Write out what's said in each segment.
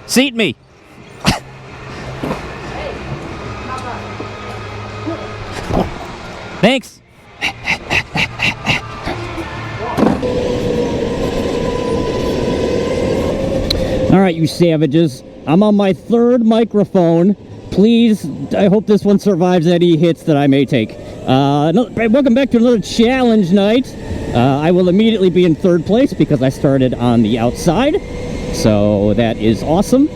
Seat me. Thanks. All right, you savages. I'm on my third microphone. Please, I hope this one survives any hits that I may take. Welcome back to another challenge night. I will immediately be in third place because I started on the outside. So that is awesome.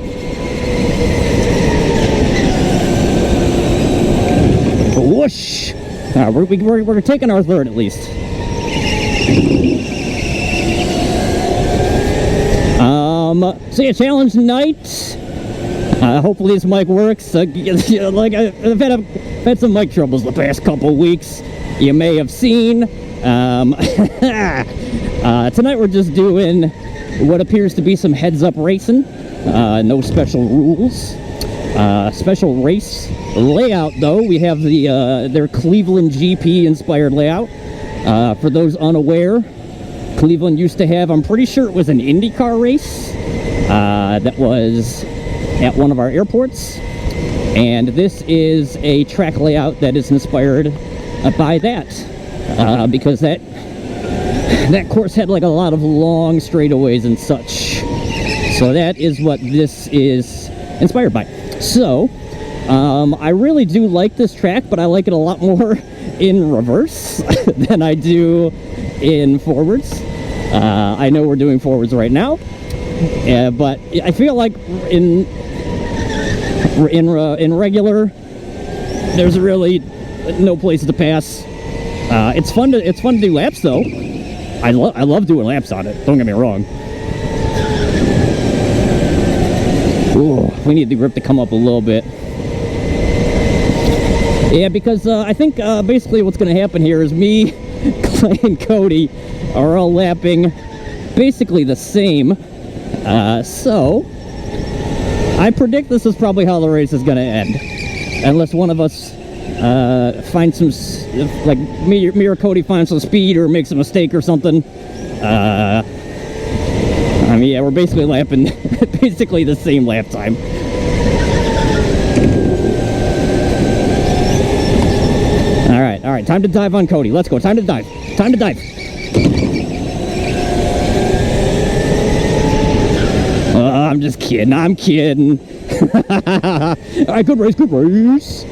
Whoosh! We're taking our third at least. So yeah, challenge night. Hopefully this mic works. Like I've had some mic troubles the past couple weeks. You may have seen. Tonight we're just doing what appears to be some heads-up racing. No special rules. Special race layout though. We have their Cleveland GP inspired layout. For those unaware, Cleveland used to have, I'm pretty sure it was an IndyCar race that was at one of our airports, and this is a track layout that is inspired by that, because that course had like a lot of long straightaways and such. So that is what this is inspired by. So I really do like this track, but I like it a lot more in reverse than I do in forwards. I know we're doing forwards right now, but I feel like in regular, there's really no place to pass. It's fun to do laps though. I love doing laps on it. Don't get me wrong. Ooh, we need the grip to come up a little bit. Yeah, because I think basically what's going to happen here is me, Clay, and Cody are all lapping basically the same. So I predict this is probably how the race is going to end, unless one of us finds some, like me or Cody finds some speed or makes a mistake or something. I mean, yeah, we're basically lapping basically the same lap time. All right, time to dive on Cody. Let's go. Time to dive. Time to dive. I'm just kidding. I'm kidding. All right, good race, good race.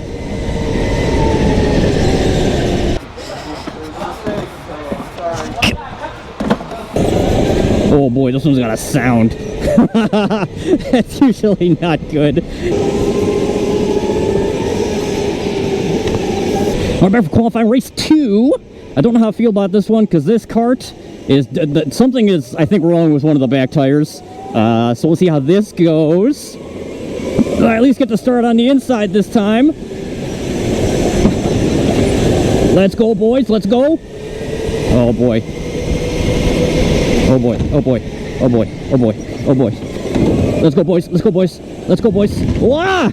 Oh boy, this one's got a sound. That's usually not good. We're back for qualifying race 2. I don't know how I feel about this one because this kart is something is I think wrong with one of the back tires. So we'll see how this goes. I at least get to start on the inside this time. Let's go, boys. Let's go. Oh boy. Oh boy. Oh boy. Oh boy. Oh boy. Oh boy. Let's go, boys. Let's go, boys. Let's go, boys. Wah!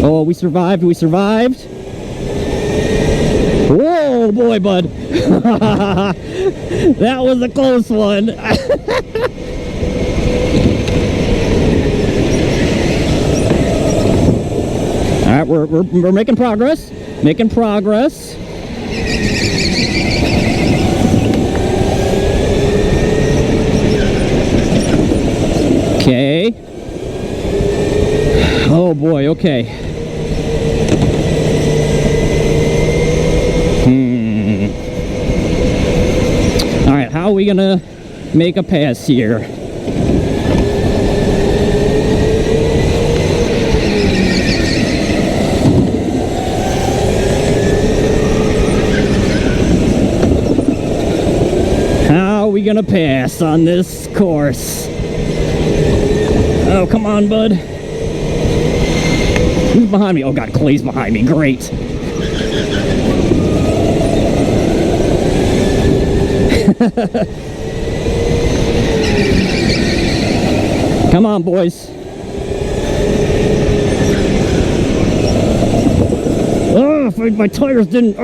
Oh, we survived. We survived. Whoa, boy, bud. That was a close one. All right, we're making progress. Making progress. Okay. Oh boy, okay. All right, how are we gonna make a pass here? How are we gonna pass on this course? Oh, come on, bud. Who's behind me? Oh, God, Clay's behind me. Great. Come on, boys. Oh, if my tires didn't,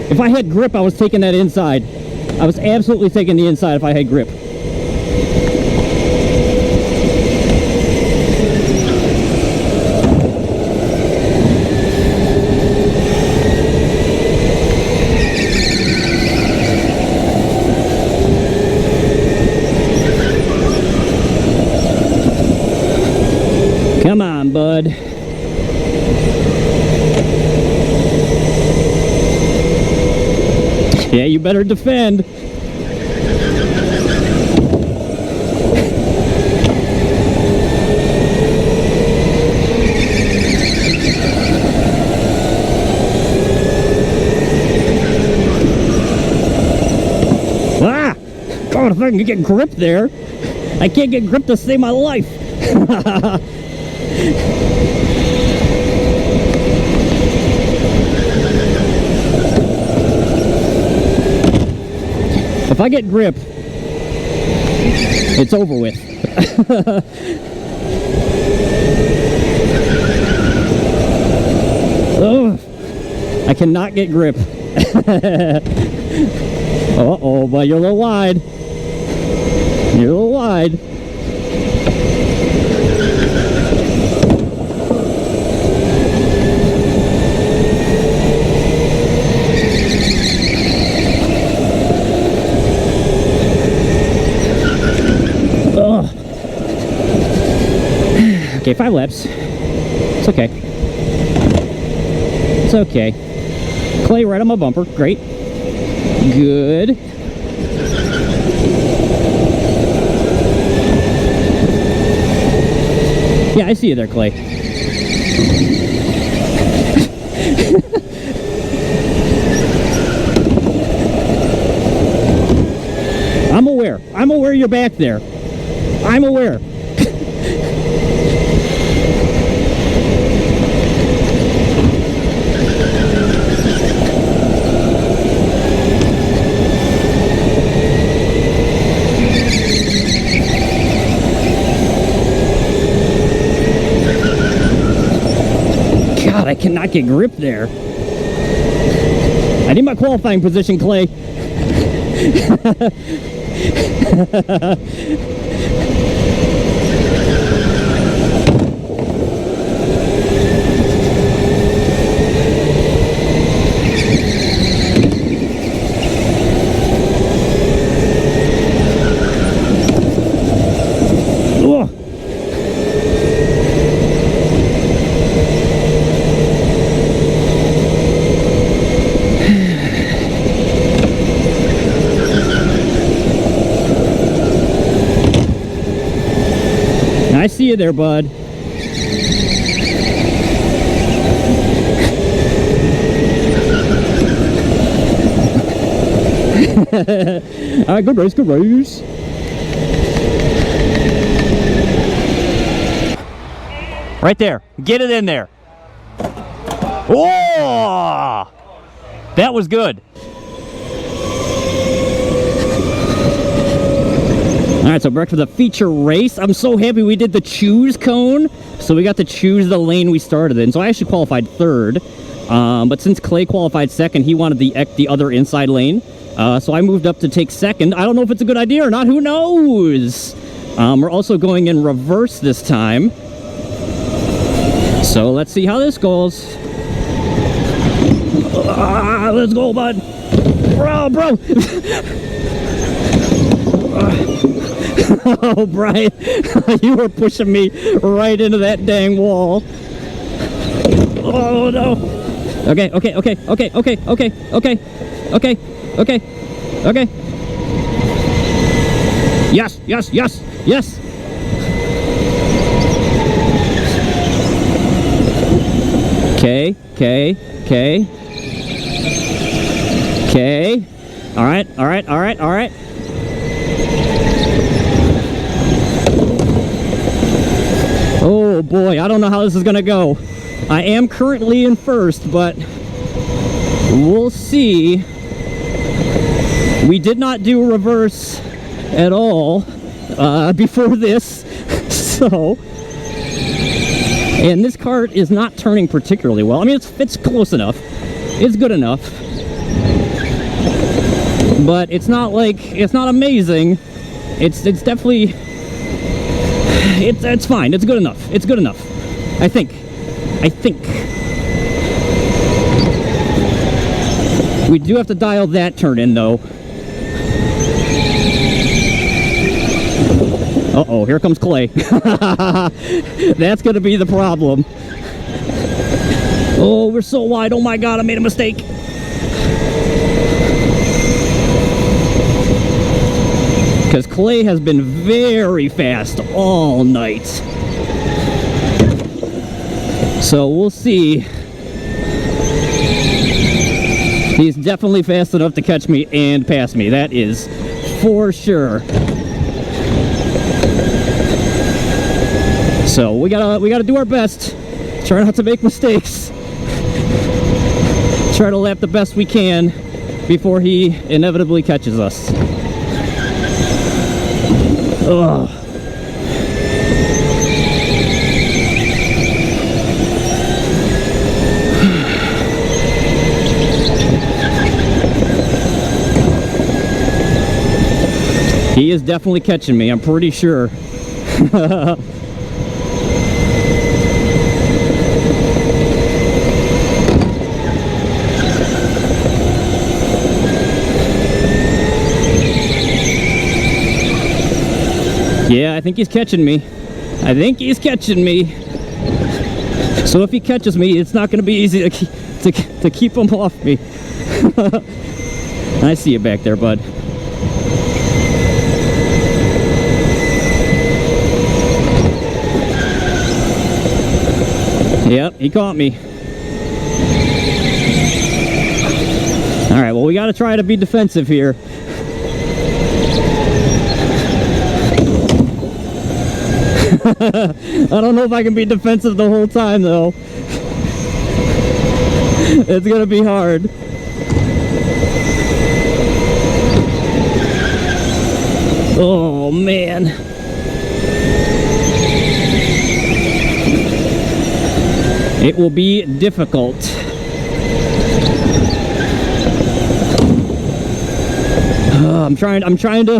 If I had grip, I was taking that inside. I was absolutely taking the inside if I had grip. Come on, bud. Yeah, you better defend. Ah! God, if I can get grip there. I can't get grip to save my life. If I get grip, it's over with. Oh, I cannot get grip. Uh-oh, but you're a little wide. You're a little wide. Okay, 5 laps. It's okay. It's okay. Clay right on my bumper. Great. Good. Yeah, I see you there, Clay. I'm aware. I'm aware you're back there. I'm aware. God, I cannot get grip there. I need my qualifying position, Clay. I see you there, bud. All right, good race, good race. Right there. Get it in there. Oh! That was good. Alright, so back for the feature race. I'm so happy we did the choose cone. So we got to choose the lane we started in. So I actually qualified third. But since Clay qualified second, he wanted the other inside lane. So I moved up to take second. I don't know if it's a good idea or not. Who knows? We're also going in reverse this time. So let's see how this goes. Let's go, bud. Bro. Oh, Brian, you were pushing me right into that dang wall. Oh, no. Okay. Yes. Okay. All right. Oh boy, I don't know how this is gonna go. I am currently in first, but we'll see. We did not do reverse at all before this, so. And this kart is not turning particularly well. I mean, it's close enough. It's good enough. But it's not amazing. It's definitely, it's fine. It's good enough. It's good enough. I think. We do have to dial that turn in, though. Uh-oh, here comes Clay. That's gonna be the problem. Oh, we're so wide. Oh my God, I made a mistake. Because Clay has been very fast all night. So we'll see. He's definitely fast enough to catch me and pass me. That is for sure. So we gotta do our best. Try not to make mistakes. Try to lap the best we can before he inevitably catches us. Ugh. He is definitely catching me, I'm pretty sure. Yeah, I think he's catching me. So if he catches me, it's not going to be easy to keep him off me. I see you back there, bud. Yep, he caught me. All right, well, we got to try to be defensive here. I don't know if I can be defensive the whole time, though. It's gonna be hard. Oh, man. It will be difficult. I'm trying to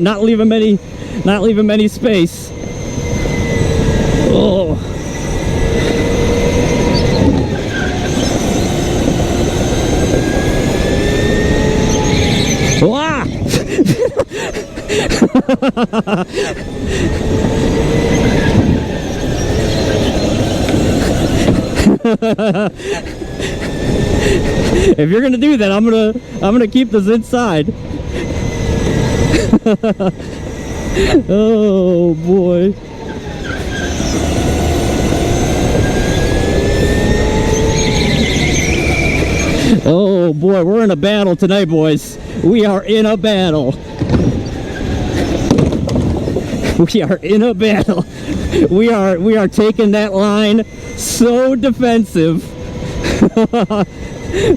not leave him any space. Oh. Ah! If you're gonna do that, I'm gonna keep this inside. Oh boy. Oh boy, we're in a battle tonight, boys. We are in a battle. We are in a battle. We are taking that line so defensive.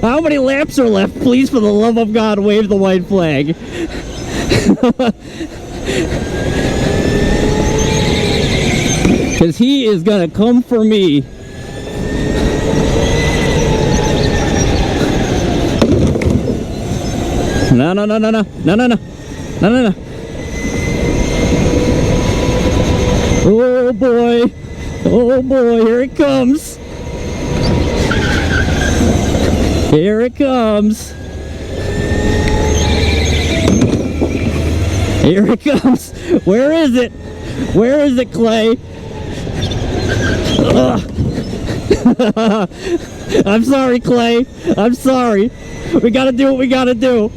How many laps are left? Please, for the love of God, wave the white flag. Because he is gonna come for me. No. Oh boy, here it comes. Here it comes. Here it comes. Where is it? Where is it, Clay? I'm sorry, Clay. I'm sorry. We gotta do what we gotta do.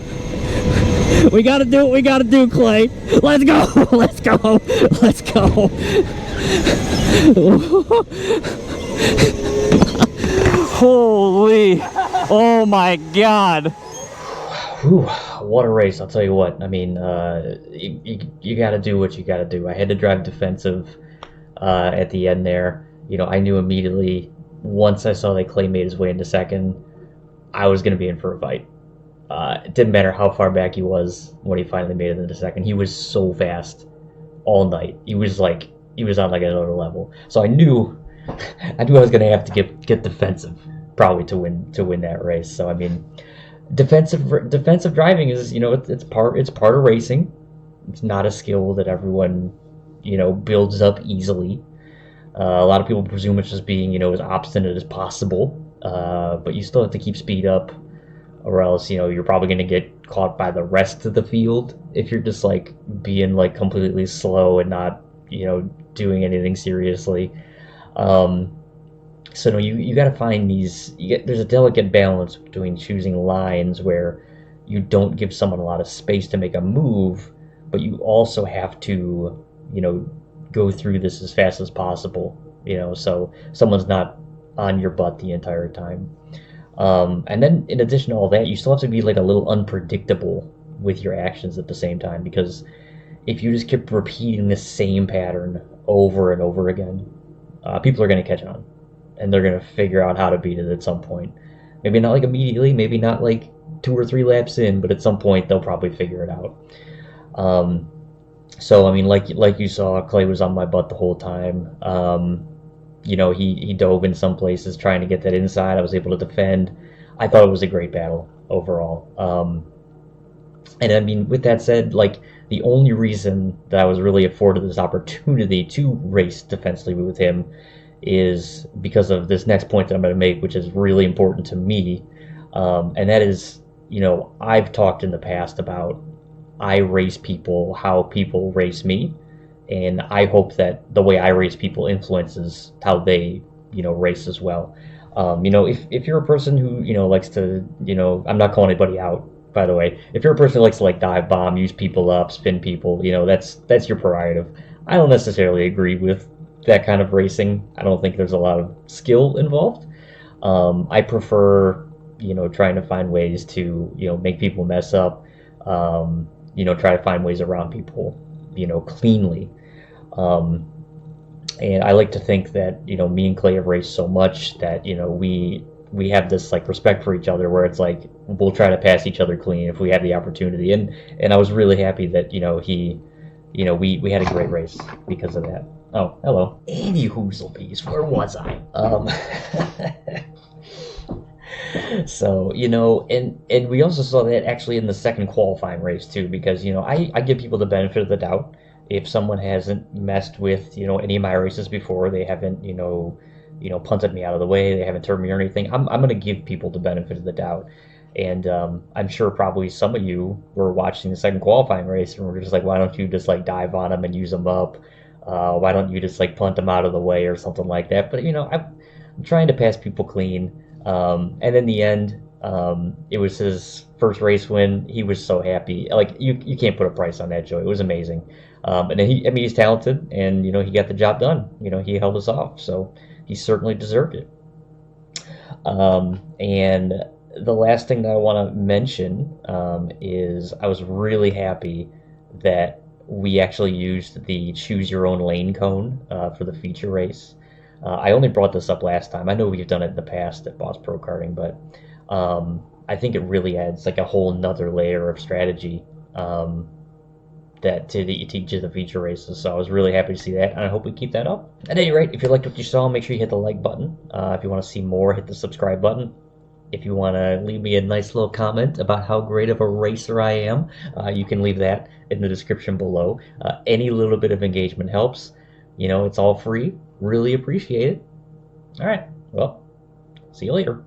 We gotta do what we gotta do, Clay. Let's go. Let's go. Let's go. Holy. Oh my God. Whew, what a race, I'll tell you what. I mean, you gotta do what you gotta do. I had to drive defensive at the end there. You know, I knew immediately once I saw that Clay made his way into second, I was gonna be in for a fight. It didn't matter how far back he was when he finally made it into second. He was so fast all night. He was on like another level. So I knew I was gonna have to get defensive. probably to win that race. So I mean, defensive driving is, you know, it's part of racing. It's not a skill that everyone, you know, builds up easily. A lot of people presume it's just being, you know, as obstinate as possible, but you still have to keep speed up, or else, you know, you're probably going to get caught by the rest of the field if you're just like being like completely slow and not, you know, doing anything seriously. Um, so no, you got to find these. There's a delicate balance between choosing lines where you don't give someone a lot of space to make a move, but you also have to, you know, go through this as fast as possible. You know, so someone's not on your butt the entire time. And then in addition to all that, you still have to be like a little unpredictable with your actions at the same time, because if you just keep repeating the same pattern over and over again, people are going to catch on, and they're going to figure out how to beat it at some point. Maybe not like immediately, maybe not like 2 or 3 laps in, but at some point they'll probably figure it out. So I mean, like you saw, Clay was on my butt the whole time. You know, he dove in some places trying to get that inside. I was able to defend. I thought it was a great battle overall. And I mean, with that said, like, the only reason that I was really afforded this opportunity to race defensively with him is because of this next point that I'm going to make, which is really important to me. And that is, you know, I've talked in the past about I race people how people race me, and I hope that the way I race people influences how they, you know, race as well. You know, if you're a person who, you know, likes to, you know, I'm not calling anybody out, by the way. If you're a person who likes to like dive bomb, use people up, spin people, you know, that's your prerogative. I don't necessarily agree with that kind of racing. I don't think there's a lot of skill involved. I prefer, you know, trying to find ways to, you know, make people mess up. You know, try to find ways around people, you know, cleanly. And I like to think that, you know, me and Clay have raced so much that, you know, we have this like respect for each other, where it's like we'll try to pass each other clean if we have the opportunity. And I was really happy that, you know, we had a great race because of that. Oh, hello. Andy Hoozlebees, where was I? So, you know, and we also saw that actually in the second qualifying race too, because, you know, I give people the benefit of the doubt. If someone hasn't messed with, you know, any of my races before, they haven't, you know, punted me out of the way, they haven't turned me or anything, I'm going to give people the benefit of the doubt. And I'm sure probably some of you were watching the second qualifying race and were just like, why don't you just like dive on them and use them up? Why don't you just like punt them out of the way or something like that? But, you know, I'm trying to pass people clean. And in the end, it was his first race win. He was so happy. Like, you can't put a price on that joy. It was amazing. And then I mean, he's talented, and, you know, he got the job done. You know, he held us off, so he certainly deserved it. And the last thing that I want to mention is I was really happy that we actually used the choose your own lane cone for the feature race. I only brought this up last time. I know we've done it in the past at Boss Pro Karting, but I think it really adds like a whole nother layer of strategy that to each of the feature races. So I was really happy to see that, and I hope we keep that up. At any rate, if you liked what you saw, make sure you hit the like button. If you want to see more, hit the subscribe button. If you want to leave me a nice little comment about how great of a racer I am, you can leave that in the description below. Any little bit of engagement helps. You know, it's all free. Really appreciate it. All right. Well, see you later.